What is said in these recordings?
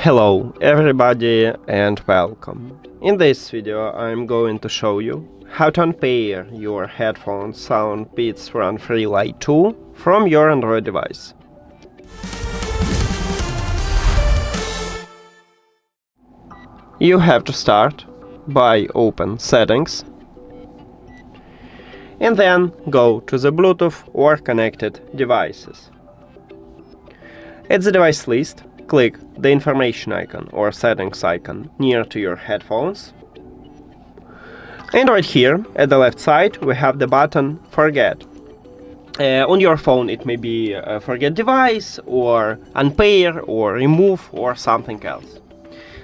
Hello everybody and welcome. In this video I'm going to show you how to unpair your headphones SOUNDPEATS RunFree Lite 2 from your Android device. You have to start by open Settings and then go to the Bluetooth or connected devices. At the device list, click the information icon or settings icon near to your headphones. And right here at the left side we have the button Forget. On your phone it may be Forget Device or Unpair or Remove or something else.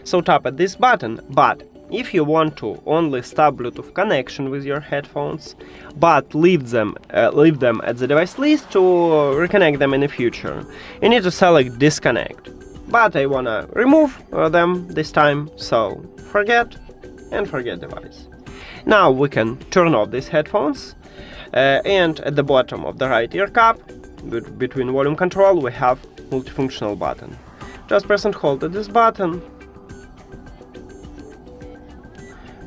So tap at this button, but if you want to only stop Bluetooth connection with your headphones, but leave them at the device list to reconnect them in the future, you need to select Disconnect. But I wanna remove them this time, so Forget and Forget Device. Now we can turn off these headphones, and at the bottom of the right ear cup, between volume control, we have multifunctional button. Just press and hold at this button.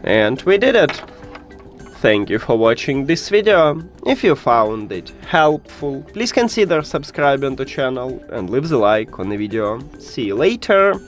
And we did it! Thank you for watching this video. If you found it helpful, please consider subscribing to the channel and leave the like on the video. See you later!